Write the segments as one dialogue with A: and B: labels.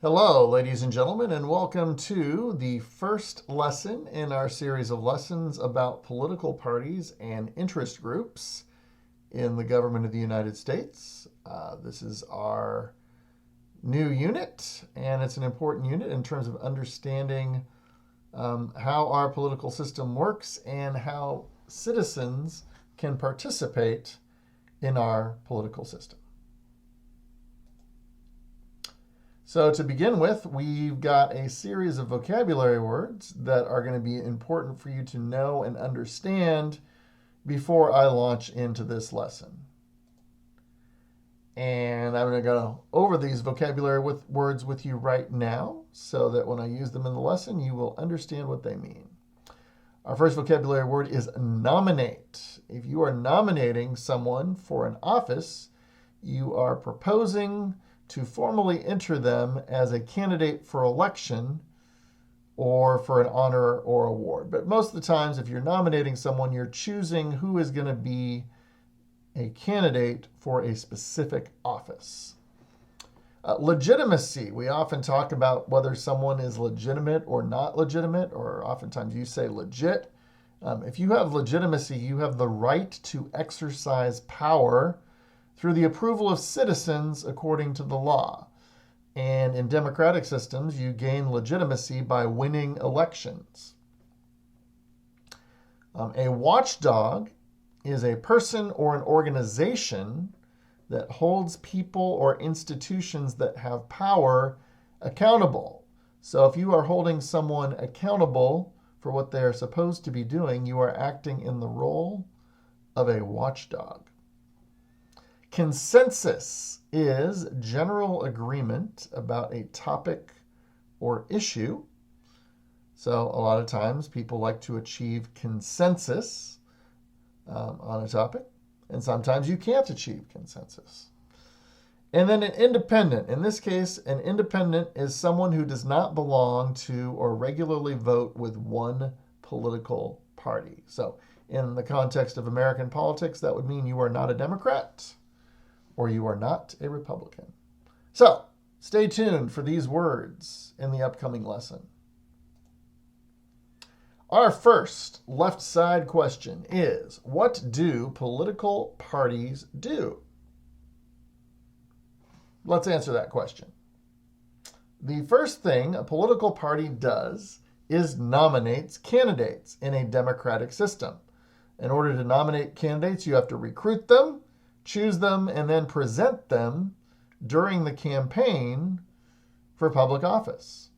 A: Hello, ladies and gentlemen, and welcome to the first lesson in our series of lessons about political parties and interest groups in the government of the United States. This is our new unit, and it's an important unit in terms of understanding how our political system works and how citizens can participate in our political system. So to begin with, we've got a series of vocabulary words that are going to be important for you to know and understand before I launch into this lesson. And I'm going to go over these vocabulary words with you right now so that when I use them in the lesson, you will understand what they mean. Our first vocabulary word is nominate. If you are nominating someone for an office, you are proposing to formally enter them as a candidate for election or for an honor or award. But most of the times, if you're nominating someone, you're choosing who is going to be a candidate for a specific office. Legitimacy. We often talk about whether someone is legitimate or not legitimate, or oftentimes you say legit. If you have legitimacy, you have the right to exercise power through the approval of citizens according to the law. And in democratic systems, you gain legitimacy by winning elections. A watchdog is a person or an organization that holds people or institutions that have power accountable. So if you are holding someone accountable for what they are supposed to be doing, you are acting in the role of a watchdog. Consensus is general agreement about a topic or issue. So a lot of times people like to achieve consensus on a topic, and sometimes you can't achieve consensus. And then an independent. In this case, an independent is someone who does not belong to or regularly vote with one political party. So in the context of American politics, that would mean you are not a Democrat or you are not a Republican. So, stay tuned for these words in the upcoming lesson. Our first left side question is, what do political parties do? Let's answer that question. The first thing a political party does is nominates candidates in a democratic system. In order to nominate candidates, you have to recruit them, choose them, and then present them during the campaign for public office.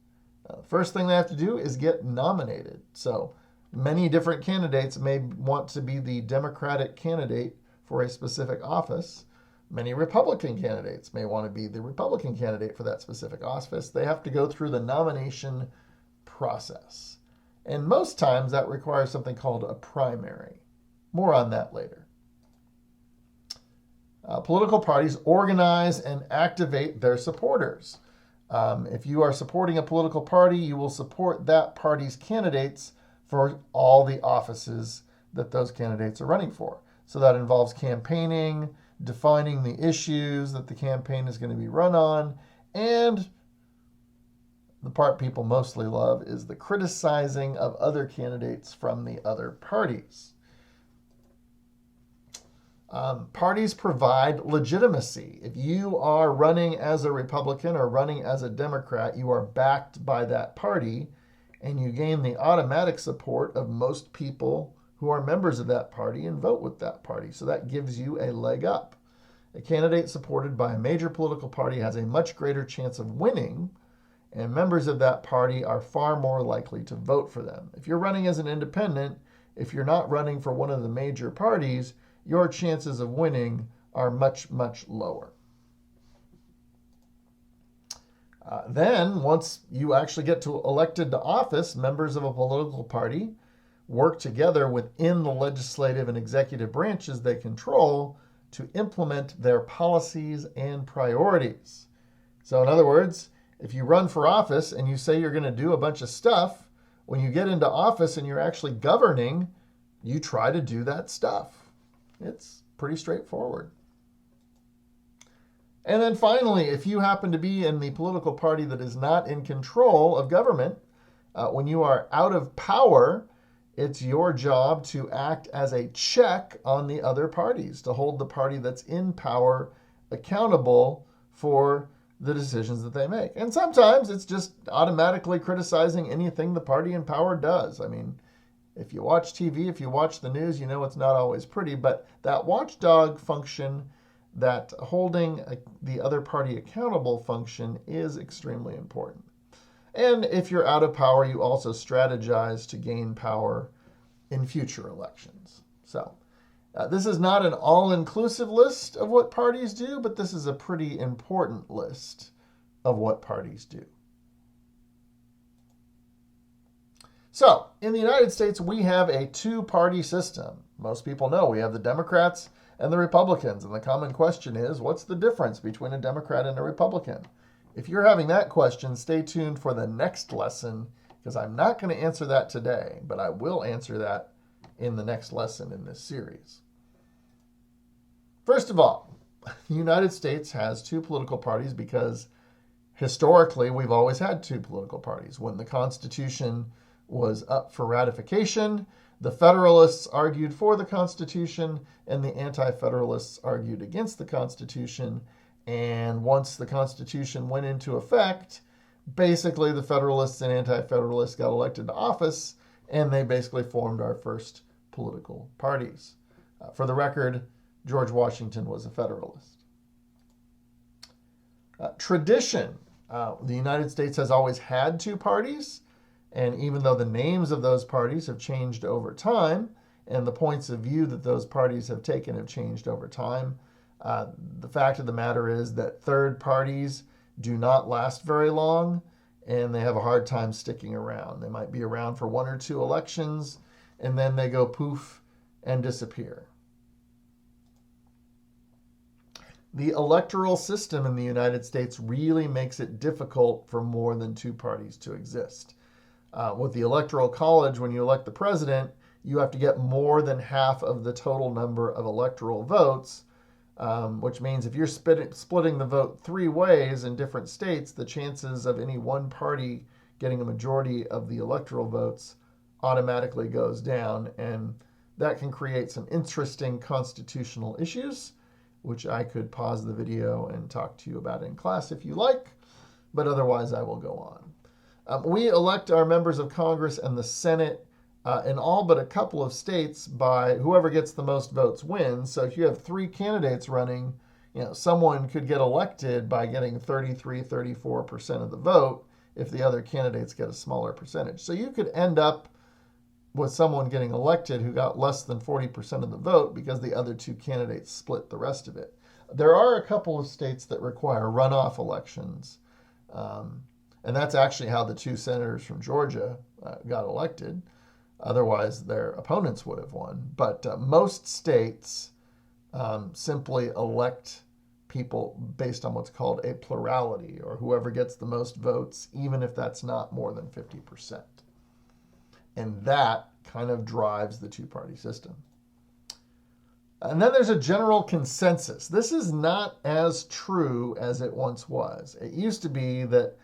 A: The first thing they have to do is get nominated. So many different candidates may want to be the Democratic candidate for a specific office. Many Republican candidates may want to be the Republican candidate for that specific office. They have to go through the nomination process. And most times that requires something called a primary. More on that later. Political parties organize and activate their supporters. If you are supporting a political party, you will support that party's candidates for all the offices that those candidates are running for. So that involves campaigning, defining the issues that the campaign is going to be run on, and the part people mostly love is the criticizing of other candidates from the other parties. Parties provide legitimacy. If you are running as a Republican or running as a Democrat, you are backed by that party, and you gain the automatic support of most people who are members of that party and vote with that party. So that gives you a leg up. A candidate supported by a major political party has a much greater chance of winning, and members of that party are far more likely to vote for them. If you're running as an independent, if you're not running for one of the major parties, your chances of winning are much, much lower. Then, once you actually get elected to office, members of a political party work together within the legislative and executive branches they control to implement their policies and priorities. So, in other words, if you run for office and you say you're going to do a bunch of stuff, when you get into office and you're actually governing, you try to do that stuff. It's pretty straightforward. And then finally, if you happen to be in the political party that is not in control of government, when you are out of power, it's your job to act as a check on the other parties, to hold the party that's in power accountable for the decisions that they make. And sometimes it's just automatically criticizing anything the party in power does. I mean, if you watch TV, if you watch the news, you know it's not always pretty, but that watchdog function, that holding the other party accountable function is extremely important. And if you're out of power, you also strategize to gain power in future elections. So this is not an all-inclusive list of what parties do, but this is a pretty important list of what parties do. So in the United States, we have a two-party system. Most people know we have the Democrats and the Republicans. And the common question is, what's the difference between a Democrat and a Republican? If you're having that question, stay tuned for the next lesson, because I'm not going to answer that today, but I will answer that in the next lesson in this series. First of all, the United States has two political parties because historically we've always had two political parties. When the Constitution was up for ratification, the Federalists argued for the Constitution and the Anti-Federalists argued against the Constitution. And once the Constitution went into effect, basically the Federalists and Anti-Federalists got elected to office, and they basically formed our first political parties. For the record, George Washington was a Federalist. Tradition. The United States has always had two parties, and even though the names of those parties have changed over time, and the points of view that those parties have taken have changed over time, the fact of the matter is that third parties do not last very long, and they have a hard time sticking around. They might be around for one or two elections, and then they go poof and disappear. The electoral system in the United States really makes it difficult for more than two parties to exist. With the Electoral College, when you elect the president, you have to get more than half of the total number of electoral votes, which means if you're splitting the vote three ways in different states, the chances of any one party getting a majority of the electoral votes automatically goes down, and that can create some interesting constitutional issues, which I could pause the video and talk to you about in class if you like, but otherwise I will go on. We elect our members of Congress and the Senate in all but a couple of states by whoever gets the most votes wins. So if you have three candidates running, someone could get elected by getting 33, 34% of the vote if the other candidates get a smaller percentage. So you could end up with someone getting elected who got less than 40% of the vote because the other two candidates split the rest of it. There are a couple of states that require runoff elections. And that's actually how the two senators from Georgia got elected. Otherwise, their opponents would have won. But most states simply elect people based on what's called a plurality, or whoever gets the most votes, even if that's not more than 50%. And that kind of drives the two-party system. And then there's a general consensus. This is not as true as it once was. It used to be that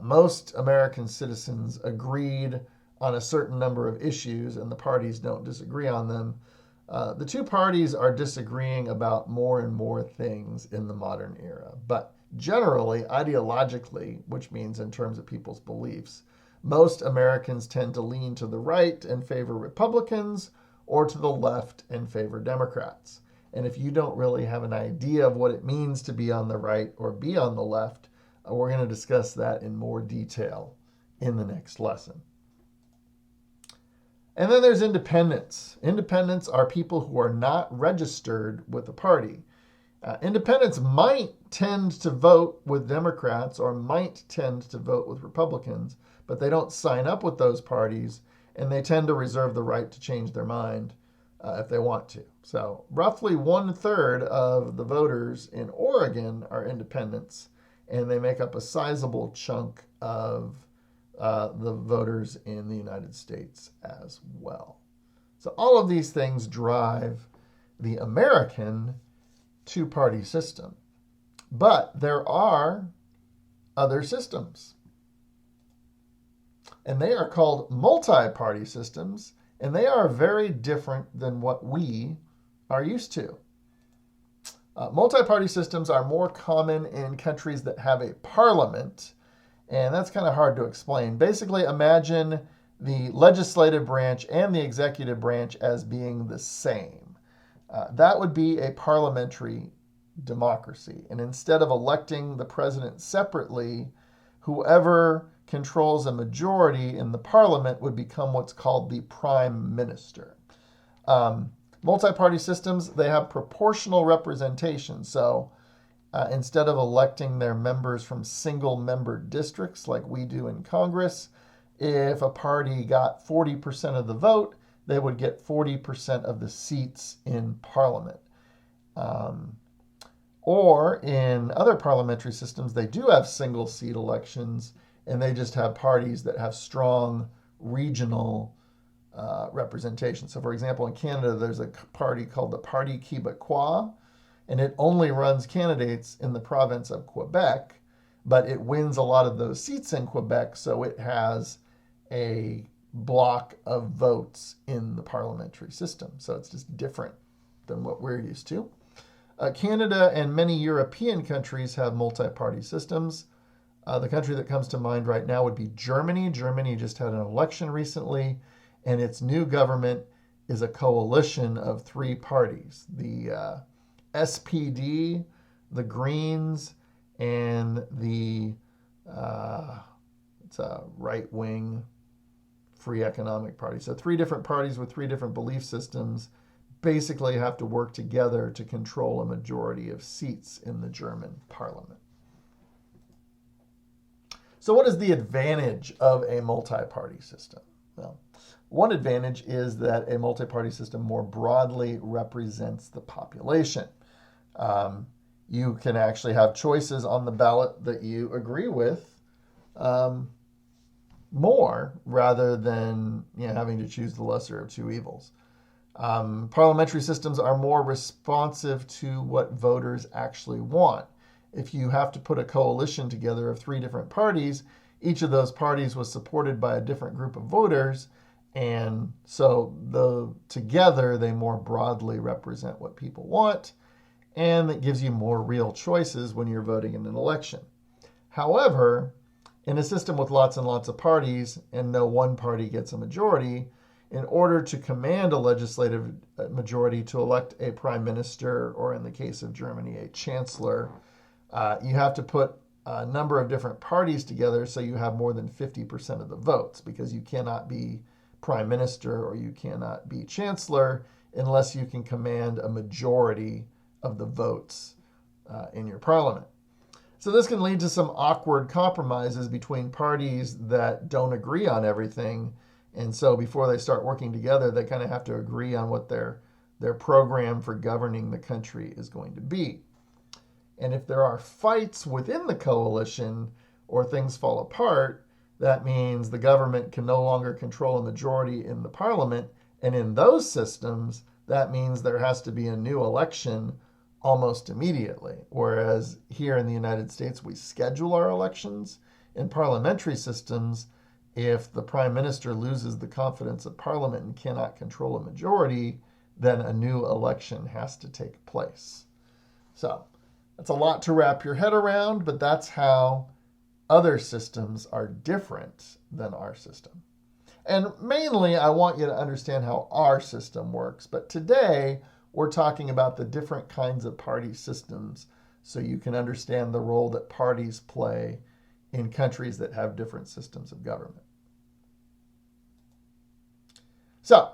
A: most American citizens agreed on a certain number of issues, and the parties don't disagree on them. The two parties are disagreeing about more and more things in the modern era. But generally, ideologically, which means in terms of people's beliefs, most Americans tend to lean to the right and favor Republicans, or to the left and favor Democrats. And if you don't really have an idea of what it means to be on the right or be on the left, we're going to discuss that in more detail in the next lesson. And then there's independents. Independents are people who are not registered with a party. Independents might tend to vote with Democrats or might tend to vote with Republicans, but they don't sign up with those parties, and they tend to reserve the right to change their mind if they want to. So roughly 1/3 of the voters in Oregon are independents, and they make up a sizable chunk of the voters in the United States as well. So all of these things drive the American two-party system. But there are other systems, and they are called multi-party systems, and they are very different than what we are used to. Multi-party systems are more common in countries that have a parliament, and that's kind of hard to explain. Basically, imagine the legislative branch and the executive branch as being the same. That would be a parliamentary democracy. And instead of electing the president separately, whoever controls a majority in the parliament would become what's called the prime minister. Multi-party systems, they have proportional representation. So instead of electing their members from single-member districts like we do in Congress, if a party got 40% of the vote, they would get 40% of the seats in parliament. Or in other parliamentary systems, they do have single-seat elections, and they just have parties that have strong regional representation. So, for example, in Canada, there's a party called the Parti Québécois, and it only runs candidates in the province of Quebec, but it wins a lot of those seats in Quebec, so it has a block of votes in the parliamentary system. So it's just different than what we're used to. Canada and many European countries have multi-party systems. The country that comes to mind right now would be Germany. Germany just had an election recently, and its new government is a coalition of three parties. The SPD, the Greens, and the it's a right-wing Free Economic Party. So three different parties with three different belief systems basically have to work together to control a majority of seats in the German parliament. So what is the advantage of a multi-party system? Well, one advantage is that a multi-party system more broadly represents the population. You can actually have choices on the ballot that you agree with more rather than having to choose the lesser of two evils. Parliamentary systems are more responsive to what voters actually want. If you have to put a coalition together of three different parties, each of those parties was supported by a different group of voters, and so together they more broadly represent what people want, and it gives you more real choices when you're voting in an election. However, in a system with lots and lots of parties and no one party gets a majority, in order to command a legislative majority to elect a prime minister, or in the case of Germany, a chancellor, you have to put a number of different parties together so you have more than 50% of the votes, because you cannot be prime minister or you cannot be chancellor unless you can command a majority of the votes in your parliament. So this can lead to some awkward compromises between parties that don't agree on everything. And so before they start working together, they kind of have to agree on what their program for governing the country is going to be. And if there are fights within the coalition or things fall apart, that means the government can no longer control a majority in the parliament. And in those systems, that means there has to be a new election almost immediately. Whereas here in the United States, we schedule our elections. In parliamentary systems, if the prime minister loses the confidence of parliament and cannot control a majority, then a new election has to take place. So that's a lot to wrap your head around, but that's how other systems are different than our system. And mainly, I want you to understand how our system works. But today, we're talking about the different kinds of party systems so you can understand the role that parties play in countries that have different systems of government. So,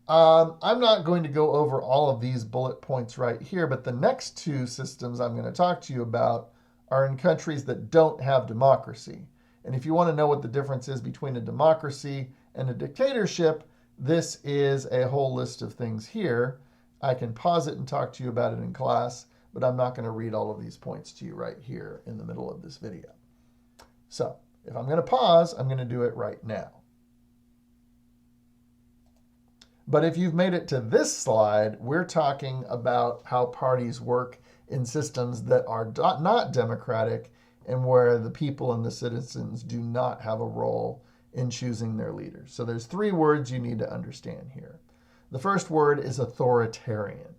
A: I'm not going to go over all of these bullet points right here, but the next two systems I'm going to talk to you about are in countries that don't have democracy. And if you want to know what the difference is between a democracy and a dictatorship, this is a whole list of things here. I can pause it and talk to you about it in class, but I'm not going to read all of these points to you right here in the middle of this video. So, if I'm going to pause, I'm going to do it right now. But if you've made it to this slide, we're talking about how parties work in systems that are not democratic and where the people and the citizens do not have a role in choosing their leaders. So there's 3 words you need to understand here. The first word is authoritarian.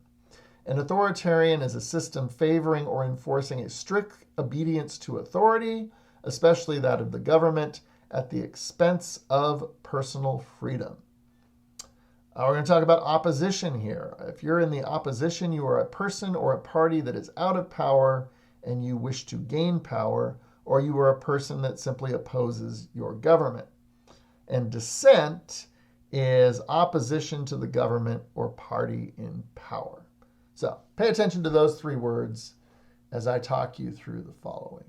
A: An authoritarian is a system favoring or enforcing a strict obedience to authority, especially that of the government, at the expense of personal freedom. We're going to talk about opposition here. If you're in the opposition, you are a person or a party that is out of power and you wish to gain power, or you are a person that simply opposes your government. And dissent is opposition to the government or party in power. So pay attention to those 3 words as I talk you through the following.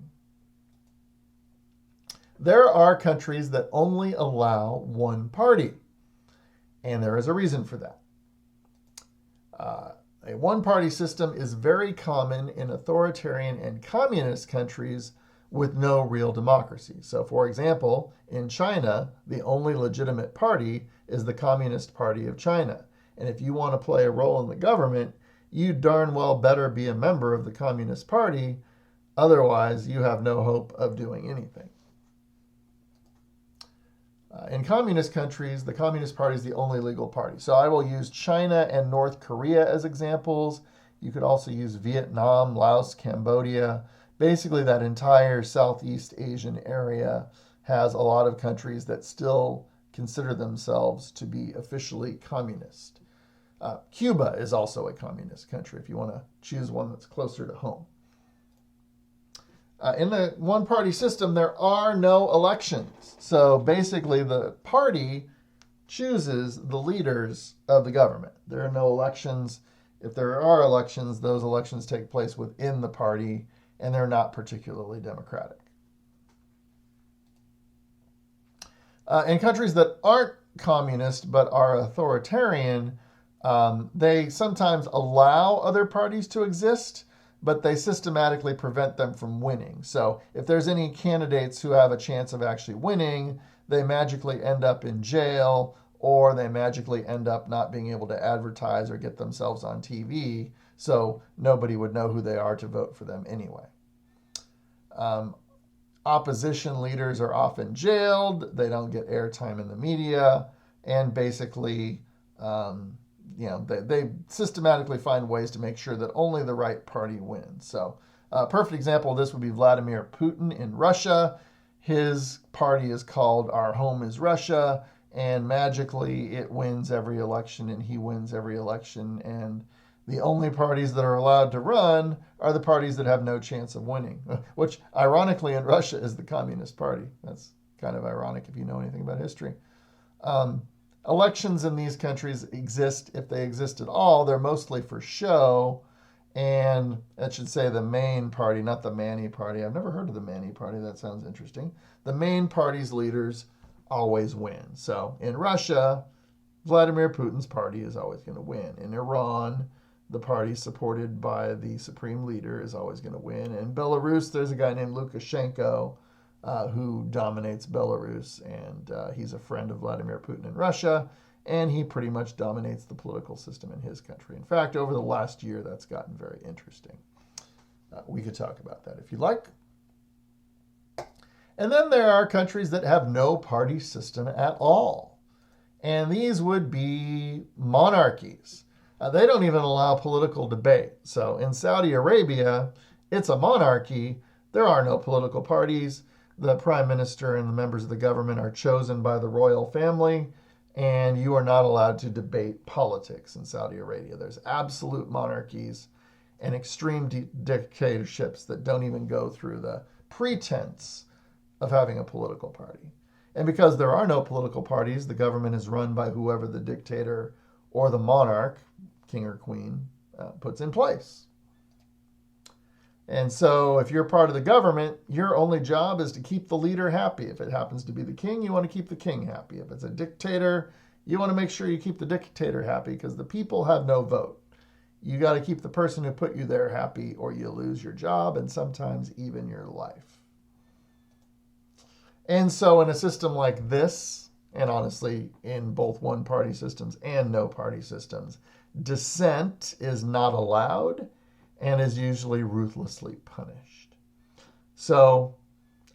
A: There are countries that only allow one party, and there is a reason for that. A one-party system is very common in authoritarian and communist countries with no real democracy. So, for example, in China, the only legitimate party is the Communist Party of China. And if you want to play a role in the government, you darn well better be a member of the Communist Party. Otherwise, you have no hope of doing anything. In communist countries, the Communist Party is the only legal party. So I will use China and North Korea as examples. You could also use Vietnam, Laos, Cambodia. Basically, that entire Southeast Asian area has a lot of countries that still consider themselves to be officially communist. Cuba is also a communist country if you want to choose one that's closer to home. In the one-party system, there are no elections. So basically, the party chooses the leaders of the government. There are no elections. If there are elections, those elections take place within the party, and they're not particularly democratic. In countries that aren't communist but are authoritarian, they sometimes allow other parties to exist, but they systematically prevent them from winning. So if there's any candidates who have a chance of actually winning, they magically end up in jail, or they magically end up not being able to advertise or get themselves on TV, so nobody would know who they are to vote for them anyway. Opposition leaders are often jailed, they don't get airtime in the media, and basically they systematically find ways to make sure that only the right party wins. So a perfect example of this would be Vladimir Putin in Russia. His party is called Our Home is Russia, and magically it wins every election, and he wins every election. And the only parties that are allowed to run are the parties that have no chance of winning, which ironically in Russia is the Communist Party. That's kind of ironic if you know anything about history. Elections in these countries exist, if they exist at all, they're mostly for show, and that should say the main party, not the Manny Party. I've never heard of the Manny Party. That sounds interesting. The main party's leaders always win. So in Russia, Vladimir Putin's party is always going to win. In Iran, the party supported by the supreme leader is always going to win. In Belarus, there's a guy named Lukashenko, who dominates Belarus, and he's a friend of Vladimir Putin in Russia, and he pretty much dominates the political system in his country. In fact, over the last year, that's gotten very interesting. We could talk about that if you'd like. And then there are countries that have no party system at all, and these would be monarchies. They don't even allow political debate. So in Saudi Arabia, it's a monarchy. There are no political parties. The prime minister and the members of the government are chosen by the royal family, and you are not allowed to debate politics in Saudi Arabia. There's absolute monarchies and extreme dictatorships that don't even go through the pretense of having a political party. And because there are no political parties, the government is run by whoever the dictator or the monarch, king or queen, puts in place. And so if you're part of the government, your only job is to keep the leader happy. If it happens to be the king, you want to keep the king happy. If it's a dictator, you want to make sure you keep the dictator happy because the people have no vote. You got to keep the person who put you there happy or you lose your job and sometimes even your life. And so in a system like this, and honestly, in both one-party systems and no-party systems, dissent is not allowed and is usually ruthlessly punished. So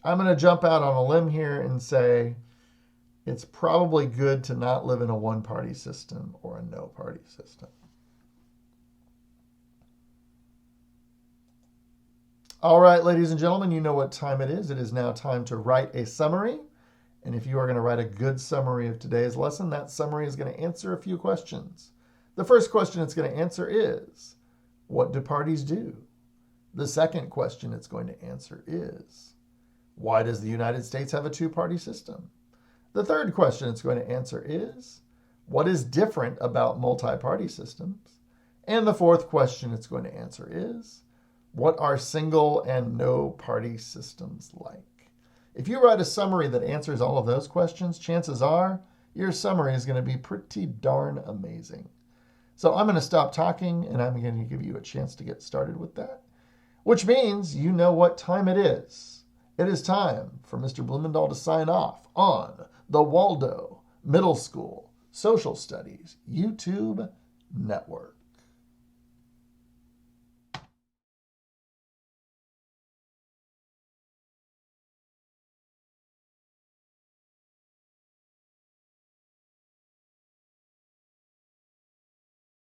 A: I'm going to jump out on a limb here and say it's probably good to not live in a one-party system or a no-party system. All right, ladies and gentlemen, you know what time it is. It is now time to write a summary. And if you are going to write a good summary of today's lesson, that summary is going to answer a few questions. The first question it's going to answer is, what do parties do? The second question it's going to answer is, why does the United States have a two-party system? The third question it's going to answer is, what is different about multi-party systems? And the fourth question it's going to answer is, what are single and no-party systems like? If you write a summary that answers all of those questions, chances are your summary is going to be pretty darn amazing. So I'm going to stop talking, and I'm going to give you a chance to get started with that, which means you know what time it is. It is time for Mr. Blumendahl to sign off on the Waldo Middle School Social Studies YouTube Network.